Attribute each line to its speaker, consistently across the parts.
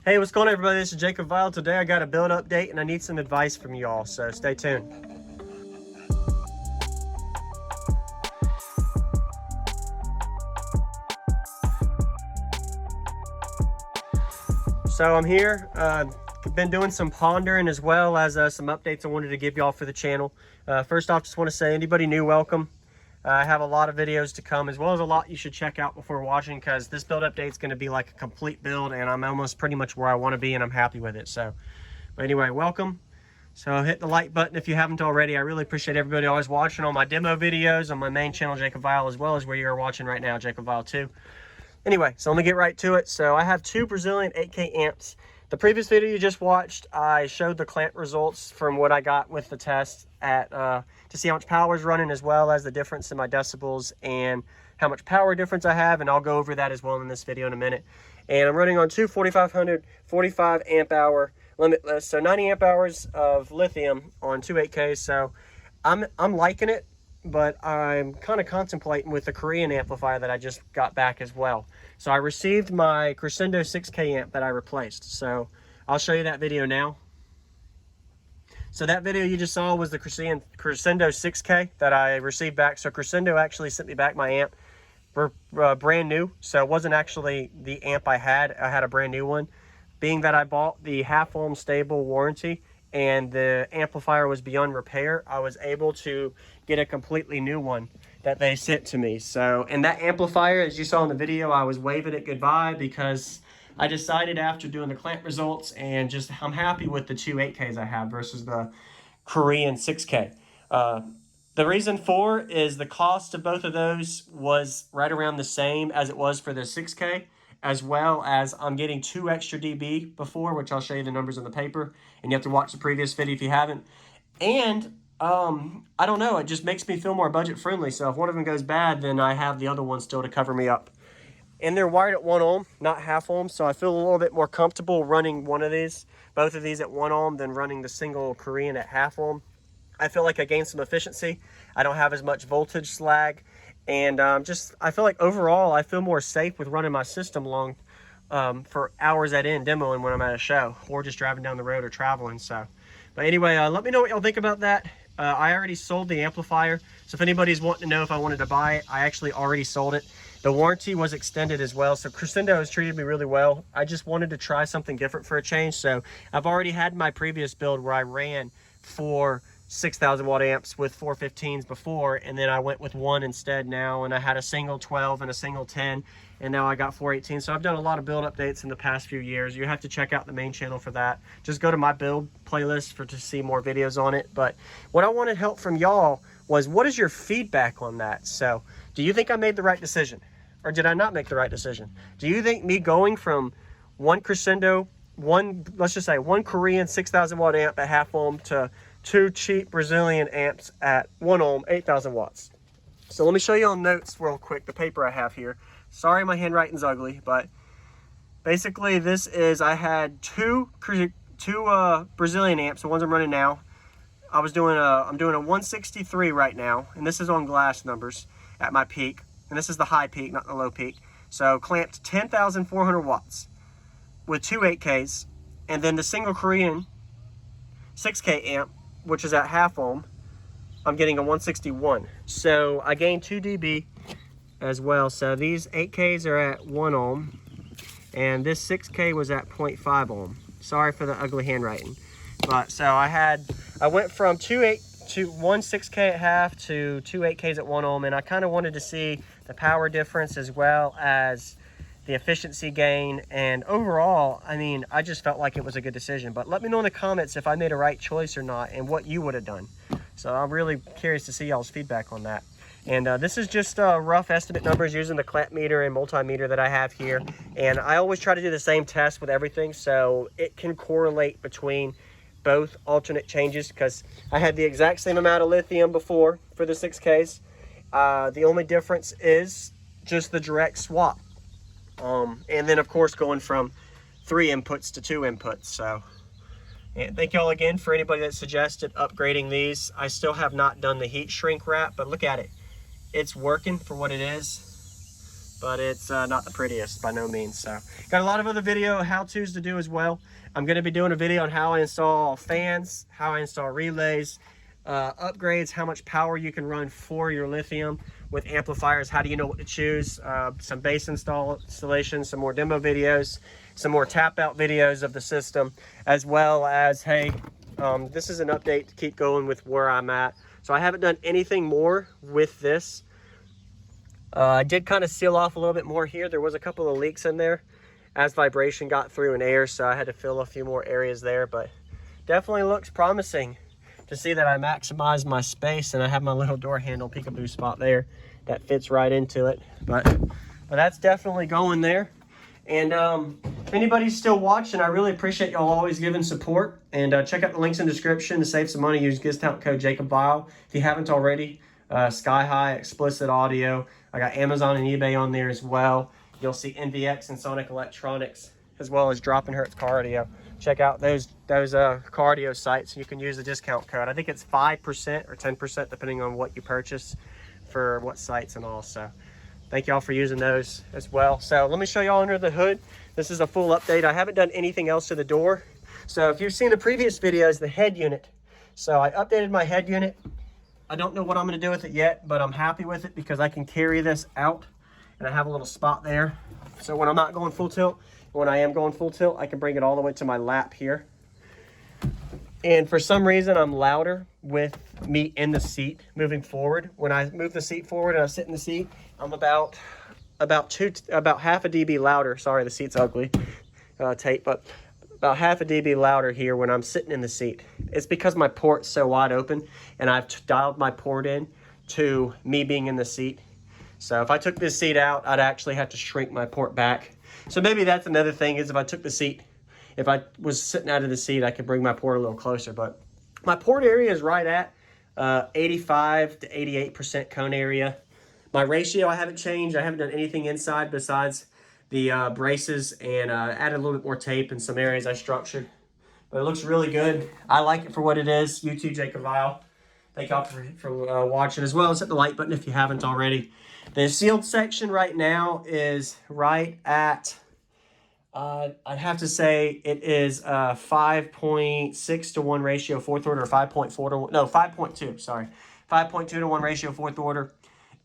Speaker 1: Hey, what's going on, everybody? This is Jacob Vile. Today I got a build update and I need some advice from you all, so stay tuned. So I'm here, been doing some pondering as well as some updates I wanted to give y'all for the channel. First off, just want to say anybody new, welcome. I have a lot of videos to come, as well as a lot you should check out before watching, because this build update is going to be like a complete build and I'm almost pretty much where I want to be and I'm happy with it. So, but anyway, welcome. So hit the like button if you haven't already. I really appreciate everybody always watching on my demo videos on my main channel, Jacob Vile, as well as where you're watching right now, Jacob Vile 2. Anyway, so let me get right to it. So I have two Brazilian 8K amps. The previous video you just watched, I showed the clamp results from what I got with the test at to see how much power is running, as well as the difference in my decibels and how much power difference I have, and I'll go over that as well in this video in a minute. And I'm running on two 4500 45 amp hour limitless, so 90 amp hours of lithium on two 8Ks. So I'm liking it, but I'm kind of contemplating with the Korean amplifier that I just got back as well. So I received my Crescendo 6K amp that I replaced. So I'll show you that video now. So that video you just saw was the Crescendo 6K that I received back. So Crescendo actually sent me back my amp for brand new. So it wasn't actually the amp I had a brand new one. Being that I bought the half ohm stable warranty and the amplifier was beyond repair, I was able to get a completely new one that they sent to me. So, and that amplifier, as you saw in the video, I was waving it goodbye because I decided after doing the clamp results and just I'm happy with the two 8Ks I have versus the Korean 6K. The reason for is the cost of both of those was right around the same as it was for the 6K, as well as I'm getting 2 extra dB before, which I'll show you the numbers on the paper, and you have to watch the previous video if you haven't. And I don't know, it just makes me feel more budget friendly. So if one of them goes bad, then I have the other one still to cover me up. And they're wired at 1 ohm, not half ohm, so I feel a little bit more comfortable running both of these at 1 ohm than running the single Korean at half ohm. I feel like I gained some efficiency. I don't have as much voltage lag, and I feel like overall I feel more safe with running my system for hours at end demoing when I'm at a show or just driving down the road or traveling. So, but anyway, let me know what y'all think about that. I already sold the amplifier, so if anybody's wanting to know if I wanted to buy it, I actually already sold it. The warranty was extended as well, so Crescendo has treated me really well. I just wanted to try something different for a change. So I've already had my previous build where I ran 4 6,000 watt amps with 415s before, and then I went with one instead now, and I had a single 12 and a single 10, and now I got 418. So I've done a lot of build updates in the past few years. You have to check out the main channel for that. Just go to my build playlist to see more videos on it. But what I wanted help from y'all was, what is your feedback on that? So do you think I made the right decision, or did I not make the right decision? Do you think me going from one Crescendo, let's just say one Korean 6,000 watt amp at half ohm to 2 cheap Brazilian amps at 1 ohm, 8,000 watts. So let me show you on notes real quick, the paper I have here. Sorry my handwriting's ugly, but basically this is, I had two Brazilian amps, the ones I'm running now. I'm doing a 163 right now, and this is on glass numbers at my peak, and this is the high peak, not the low peak. So clamped 10,400 watts with 2 8Ks, and then the single Korean 6K amp, which is at half ohm, I'm getting a 161. So I gained 2 dB as well. So these 8Ks are at 1 ohm, and this 6K was at 0.5 ohm. Sorry for the ugly handwriting. But so I went from one 6K at half to 2 8Ks at 1 ohm, and I kind of wanted to see the power difference as well as the efficiency gain, and overall, I mean, I just felt like it was a good decision. But let me know in the comments if I made a right choice or not, and what you would have done. So I'm really curious to see y'all's feedback on that. And this is just rough estimate numbers using the clamp meter and multimeter that I have here. And I always try to do the same test with everything, so it can correlate between both alternate changes, because I had the exact same amount of lithium before for the 6Ks. The only difference is just the direct swap. And then of course going from 3 inputs to 2 inputs. So, and thank y'all again for anybody that suggested upgrading these. I still have not done the heat shrink wrap, but look at it. It's working for what it is. but it's not the prettiest by no means. So got a lot of other video how-tos to do as well. I'm going to be doing a video on how I install fans, how I install relays, upgrades, how much power you can run for your Lithium with amplifiers, how do you know what to choose, some base installations, some more demo videos, some more tap out videos of the system, as well as, hey, this is an update to keep going with where I'm at. So I haven't done anything more with this. I did kind of seal off a little bit more here. There was a couple of leaks in there as vibration got through in air, so I had to fill a few more areas there, but definitely looks promising to see that I maximized my space, and I have my little door handle peekaboo spot there that fits right into it. But that's definitely going there. And if anybody's still watching, I really appreciate y'all always giving support. And check out the links in the description to save some money. Use discount code JacobVile if you haven't already. Sky High, Explicit Audio. I got Amazon and eBay on there as well. You'll see NVX and Sonic Electronics, as well as Dropping Hertz Cardio. Check out those cardio sites. You can use the discount code. I think it's 5% or 10% depending on what you purchase for what sites and all. So thank y'all for using those as well. So let me show y'all under the hood. This is a full update. I haven't done anything else to the door. So if you've seen the previous videos, the head unit. So I updated my head unit. I don't know what I'm going to do with it yet, but I'm happy with it because I can carry this out, and I have a little spot there. So when I'm not going full tilt, when I am going full tilt, I can bring it all the way to my lap here. And for some reason, I'm louder with me in the seat moving forward. When I move the seat forward and I sit in the seat, I'm about half a dB louder. Sorry, the seat's ugly, tape, but about half a dB louder here when I'm sitting in the seat. It's because my port's so wide open, and I've dialed my port in to me being in the seat. So if I took this seat out, I'd actually have to shrink my port back. So maybe that's another thing, is if I took the seat, if I was sitting out of the seat, I could bring my port a little closer. But my port area is right at 85 to 88% cone area. My ratio I haven't changed. I haven't done anything inside besides the braces, and added a little bit more tape in some areas I structured. But it looks really good. I like it for what it is. You too, Jacob Vile. Thank y'all for watching, as well as hit the like button if you haven't already. The sealed section right now is right at, I'd have to say it is 5.6 to 1 ratio fourth order, or 5.4 to 1, no, 5.2, sorry. 5.2 to 1 ratio fourth order.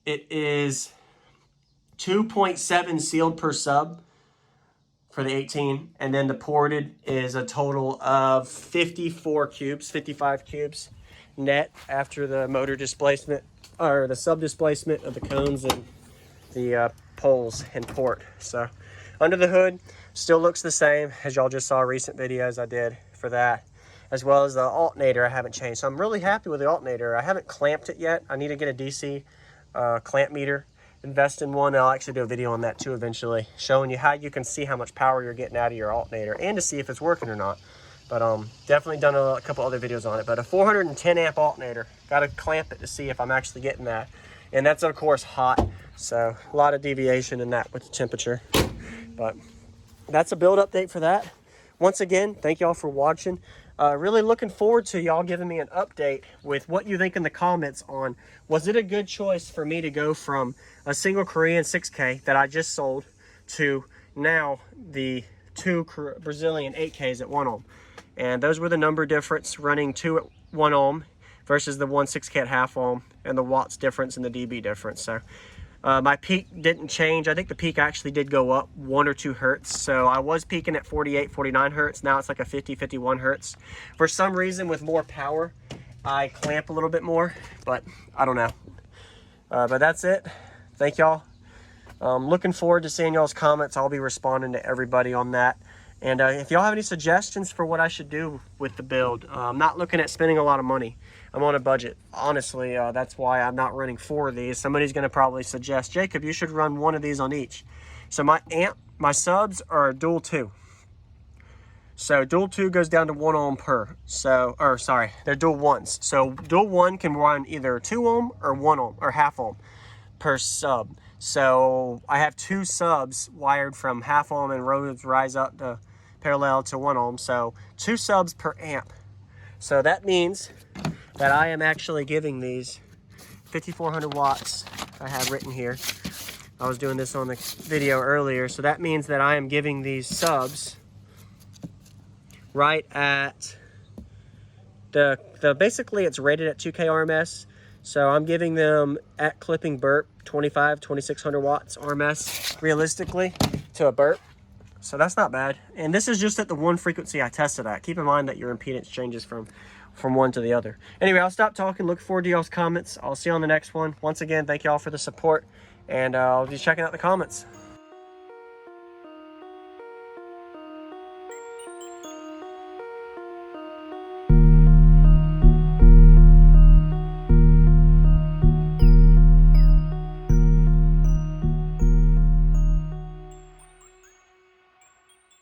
Speaker 1: It is 2.7 sealed per sub for the 18, and then the ported is a total of 54 cubes, 55 cubes net after the motor displacement, or the sub displacement of the cones and the poles and port. So under the hood still looks the same as y'all just saw recent videos I did for that, as well as the alternator I haven't changed. So I'm really happy with the alternator. I haven't clamped it yet. I need to get a DC clamp meter, invest in one. I'll actually do a video on that too eventually, showing you how you can see how much power you're getting out of your alternator and to see if it's working or not. But definitely done a couple other videos on it. But a 410 amp alternator, got to clamp it to see if I'm actually getting that. And that's of course hot, so a lot of deviation in that with the temperature. But that's a build update for that. Once again, thank y'all for watching. Really looking forward to y'all giving me an update with what you think in the comments on, was it a good choice for me to go from a single Korean 6K that I just sold to now the two Brazilian 8Ks at 1 ohm. And those were the number difference, running 2 at 1 ohm versus the 1 6K at half ohm, and the watts difference and the dB difference. So my peak didn't change. I think the peak actually did go up 1 or 2 hertz. So I was peaking at 48, 49 hertz. Now it's like a 50, 51 hertz. For some reason, with more power, I clamp a little bit more, but I don't know. But that's it. Thank y'all. Looking forward to seeing y'all's comments. I'll be responding to everybody on that. And if y'all have any suggestions for what I should do with the build, I'm not looking at spending a lot of money. I'm on a budget. Honestly, that's why I'm not running 4 of these. Somebody's going to probably suggest, Jacob, you should run 1 of these on each. So my subs are dual 2. So dual 2 goes down to 1 ohm per. So, or sorry, they're dual 1s. So dual 1 can run either 2 ohm or 1 ohm or half ohm per sub. So I have 2 subs wired from half ohm and rows rise up to parallel to 1 ohm. So 2 subs per amp. So that means that I am actually giving these 5,400 watts I have written here. I was doing this on the video earlier. So that means that I am giving these subs right at basically it's rated at 2K RMS. So I'm giving them at clipping burp 2600 watts RMS realistically to a burp. So that's not bad. And this is just at the one frequency I tested at. Keep in mind that your impedance changes from one to the other. Anyway, I'll stop talking. Look forward to y'all's comments. I'll see you on the next one. Once again, thank y'all for the support, and I'll be checking out the comments.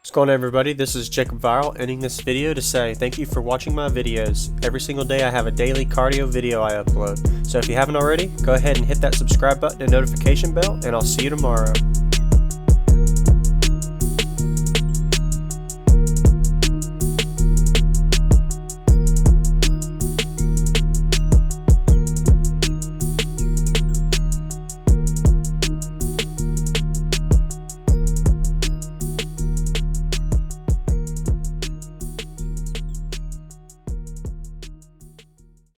Speaker 1: What's going on, everybody? This is Jacob Viral, ending this video to say thank you for watching my videos. Every single day I have a daily cardio video I upload. So if you haven't already, go ahead and hit that subscribe button and notification bell, and I'll see you tomorrow.